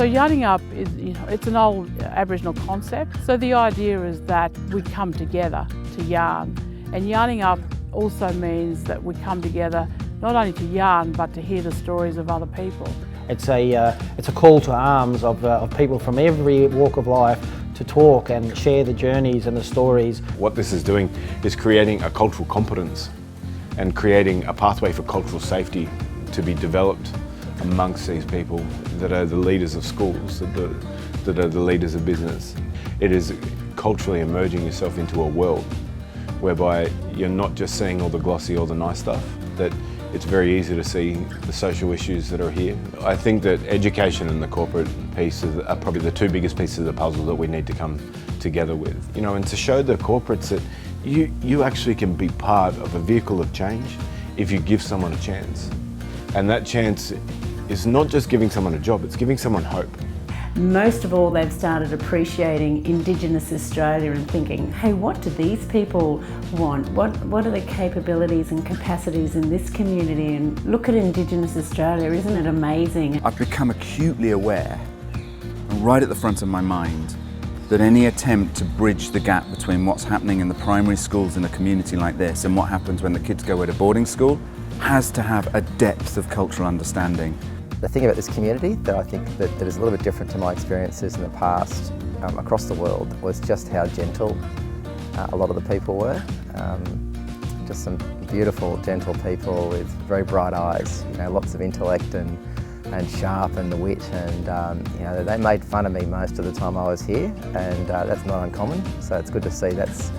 yarning up is, it's an old Aboriginal concept. So the idea is that we come together to yarn. And yarning up also means that we come together not only to yarn, but to hear the stories of other people. It's a call to arms of people from every walk of life to talk and share the journeys and the stories. What this is doing is creating a cultural competence and creating a pathway for cultural safety to be developed amongst these people that are the leaders of schools, that are the leaders of business. It is culturally immersing yourself into a world whereby you're not just seeing all the glossy, all the nice stuff, that it's very easy to see the social issues that are here. I think that education and the corporate piece are probably the two biggest pieces of the puzzle that we need to come together with. And to show the corporates that you actually can be part of a vehicle of change if you give someone a chance. And that chance is not just giving someone a job, it's giving someone hope. Most of all, they've started appreciating Indigenous Australia and thinking, hey, what do these people want? What are the capabilities and capacities in this community? And look at Indigenous Australia, isn't it amazing? I've become acutely aware, and right at the front of my mind, that any attempt to bridge the gap between what's happening in the primary schools in a community like this and what happens when the kids go away to boarding school has to have a depth of cultural understanding. The thing about this community that I think that is a little bit different to my experiences in the past across the world was just how gentle a lot of the people were. Just some beautiful, gentle people with very bright eyes, lots of intellect and sharp and the wit, and they made fun of me most of the time I was here, and that's not uncommon, so it's good to see that's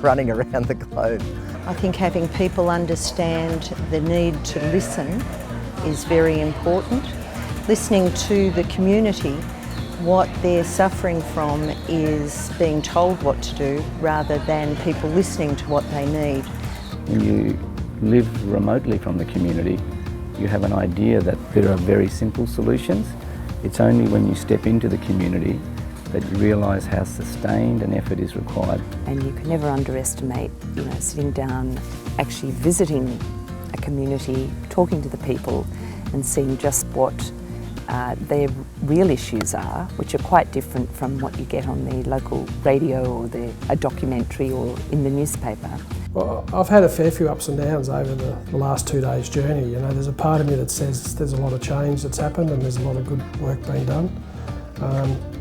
running around the globe. I think having people understand the need to listen is very important. Listening to the community, what they're suffering from is being told what to do rather than people listening to what they need. When you live remotely from the community, you have an idea that there are very simple solutions. It's only when you step into the community that you realise how sustained an effort is required. And you can never underestimate, sitting down, actually visiting a community, talking to the people and seeing just what their real issues are, which are quite different from what you get on the local radio or a documentary or in the newspaper. Well, I've had a fair few ups and downs over the last 2 days' journey. There's a part of me that says there's a lot of change that's happened and there's a lot of good work being done.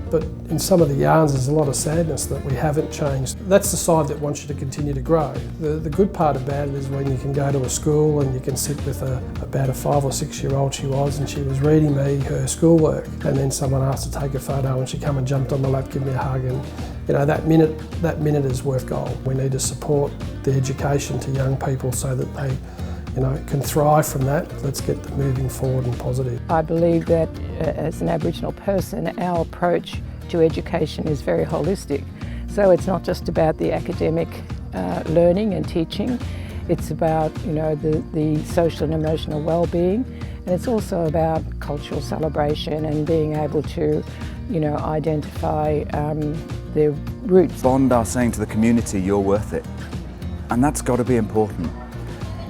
But in some of the yarns there's a lot of sadness that we haven't changed. That's the side that wants you to continue to grow. The good part about it is when you can go to a school and you can sit with about a 5 or 6 year old she was, and she was reading me her schoolwork, and then someone asked to take a photo and she come and jumped on my lap, give me a hug, and that minute is worth gold. We need to support the education to young people so that they can thrive from that. Let's get them moving forward and positive. I believe that as an Aboriginal person, our approach to education is very holistic. So it's not just about the academic learning and teaching, it's about the social and emotional well-being, and it's also about cultural celebration and being able to identify their roots. Bond are saying to the community, you're worth it, and that's got to be important.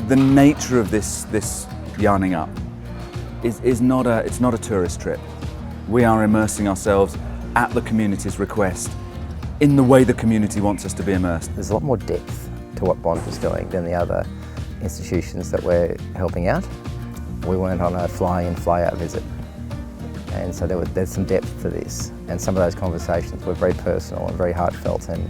The nature of this yarning up is not a tourist trip. We are immersing ourselves at the community's request in the way the community wants us to be immersed. There's a lot more depth to what Bond was doing than the other institutions that we're helping out. We weren't on a fly-in, fly-out visit, and so there's some depth to this, and some of those conversations were very personal and very heartfelt. And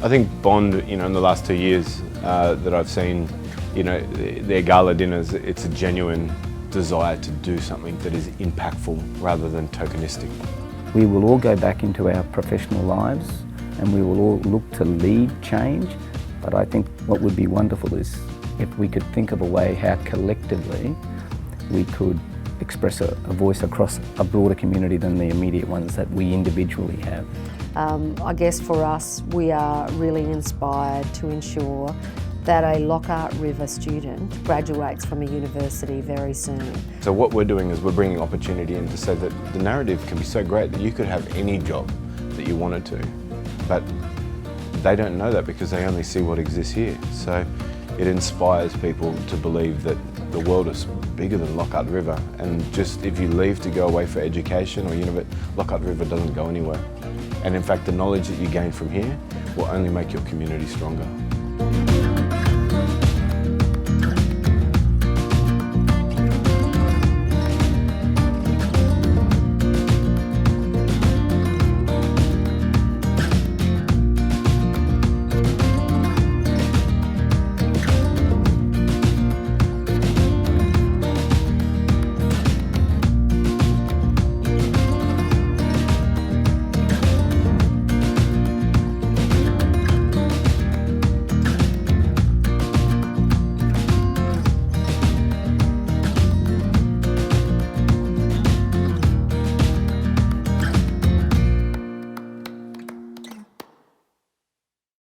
I think Bond, in the last 2 years that I've seen, their gala dinners, it's a genuine desire to do something that is impactful rather than tokenistic. We will all go back into our professional lives and we will all look to lead change, but I think what would be wonderful is if we could think of a way how collectively we could express a voice across a broader community than the immediate ones that we individually have. I guess for us, we are really inspired to ensure that a Lockhart River student graduates from a university very soon. So what we're doing is we're bringing opportunity in to say that the narrative can be so great that you could have any job that you wanted to, but they don't know that because they only see what exists here. So it inspires people to believe that the world is bigger than Lockhart River, and just if you leave to go away for education or university, Lockhart River doesn't go anywhere. And in fact, the knowledge that you gain from here will only make your community stronger.